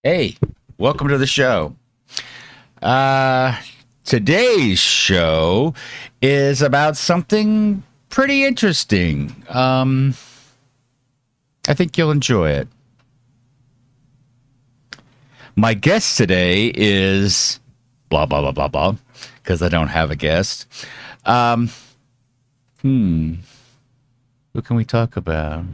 Hey, welcome to the show. Uh, Today's show is about something pretty interesting. I think you'll enjoy it. My guest today is blah, blah, blah, blah, blah, because I don't have a guest. Um, hmm, who can we talk about?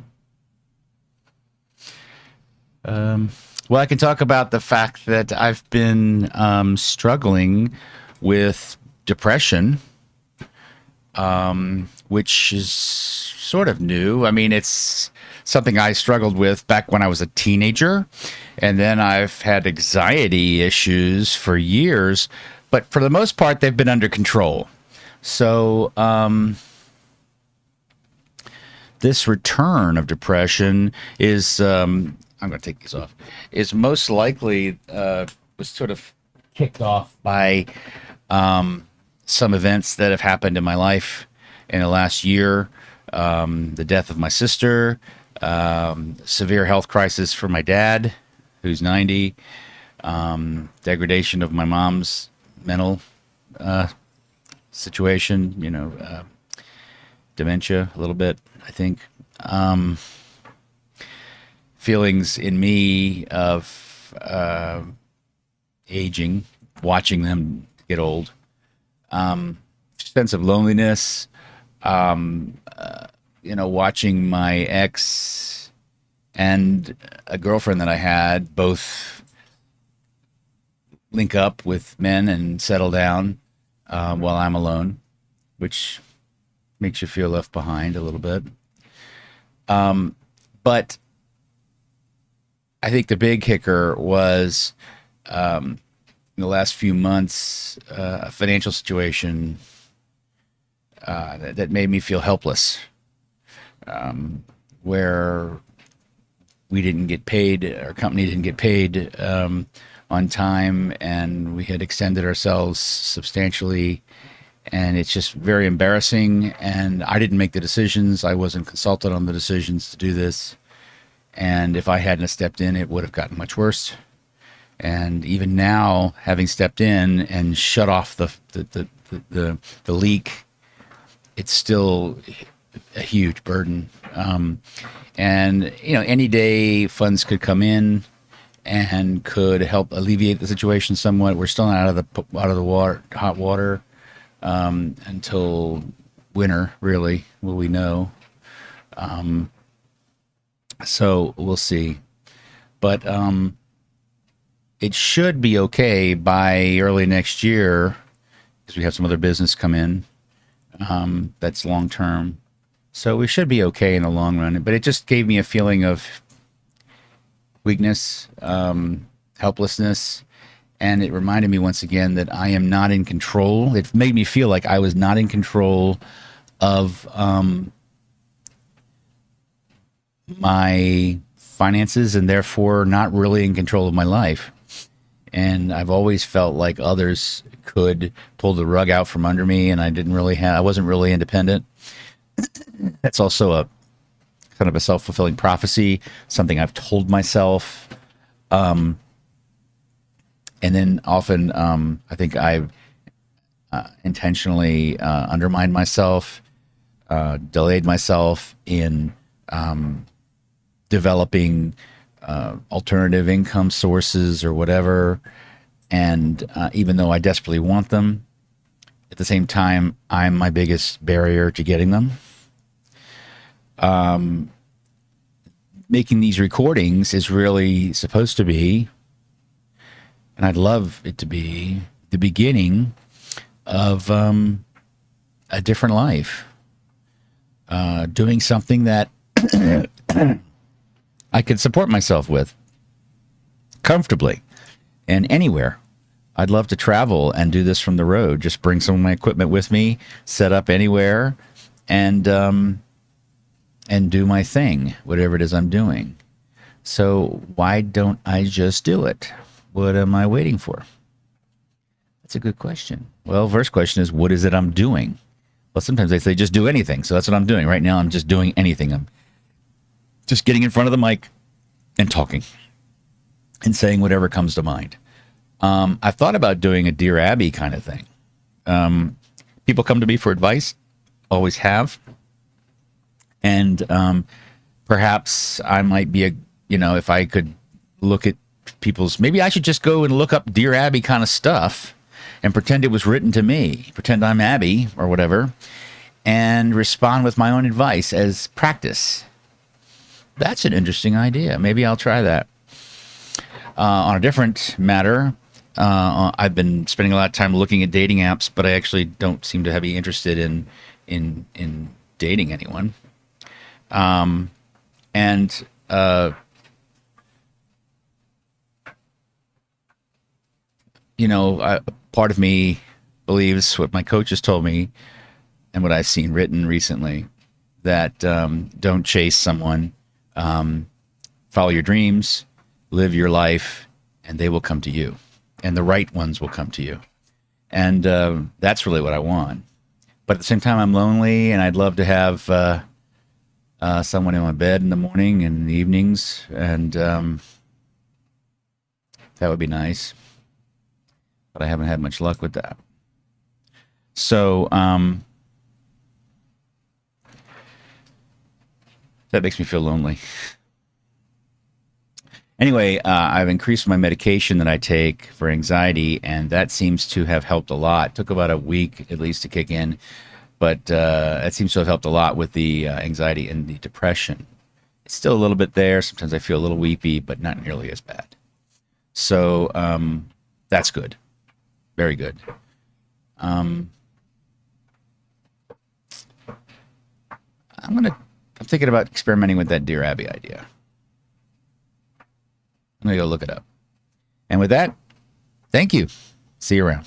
Um, well, I can talk about the fact that I've been struggling with depression, which is sort of new. I mean, it's something I struggled with back when I was a teenager, and then I've had anxiety issues for years, but for the most part, they've been under control. So, this return of depression is I'm going to take these off, is most likely was sort of kicked off by some events that have happened in my life in the last year. The death of my sister, severe health crisis for my dad, who's 90, degradation of my mom's mental situation, dementia a little bit, I think. Feelings in me of aging, watching them get old, sense of loneliness, watching my ex and a girlfriend that I had both link up with men and settle down while I'm alone, which makes you feel left behind a little bit. But I think the big kicker was in the last few months a financial situation that made me feel helpless, where we didn't get paid, our company didn't get paid on time, and we had extended ourselves substantially. And it's just very embarrassing. And I didn't make the decisions. I wasn't consulted on the decisions to do this. And if I hadn't stepped in, it would have gotten much worse. And even now, having stepped in and shut off the leak, it's still a huge burden. And any day funds could come in and could help alleviate the situation somewhat. We're still not out of the water, hot water, until winter. Really, will we know? So we'll see. But it should be okay by early next year because we have some other business come in that's long term. So we should be okay in the long run. But it just gave me a feeling of weakness, helplessness. And it reminded me once again that I am not in control. It made me feel like I was not in control of my finances and therefore not really in control of my life. And I've always felt like others could pull the rug out from under me, and I wasn't really independent. That's also a kind of a self-fulfilling prophecy, something I've told myself. And then often I think I've intentionally undermined myself, delayed myself in developing alternative income sources or whatever. And even though I desperately want them, at the same time, I'm my biggest barrier to getting them. Making these recordings is really supposed to be, and I'd love it to be, the beginning of a different life. Doing something that I could support myself with comfortably and anywhere. I'd love to travel and do this from the road. Just bring some of my equipment with me, set up anywhere, and do my thing, whatever it is I'm doing. So why don't I just do it? What am I waiting for? That's a good question. Well, first question is, what is it I'm doing? Well, sometimes they say just do anything. So that's what I'm doing. Right now, I'm just doing anything. I'm just getting in front of the mic and talking. and saying whatever comes to mind. I've thought about doing a Dear Abby kind of thing. People come to me for advice, always have, and perhaps I might be if I could look at people's, maybe I should just go and look up Dear Abby kind of stuff and pretend it was written to me, pretend I'm Abby or whatever, and respond with my own advice as practice. That's an interesting idea. Maybe I'll try that. On a different matter, I've been spending a lot of time looking at dating apps, but I actually don't seem to be interested in dating anyone. And part of me believes what my coach has told me and what I've seen written recently, that don't chase someone, follow your dreams, live your life, and they will come to you, and the right ones will come to you. And that's really what I want. But at the same time, I'm lonely, and I'd love to have someone in my bed in the morning and in the evenings, and that would be nice. But I haven't had much luck with that. So that makes me feel lonely. Anyway, I've increased my medication that I take for anxiety, and that seems to have helped a lot. It took about a week at least to kick in, but it seems to have helped a lot with the anxiety and the depression. It's still a little bit there. Sometimes I feel a little weepy, but not nearly as bad. So that's good. Very good. I'm thinking about experimenting with that Dear Abby idea. I'm going to go look it up. And with that, thank you. See you around.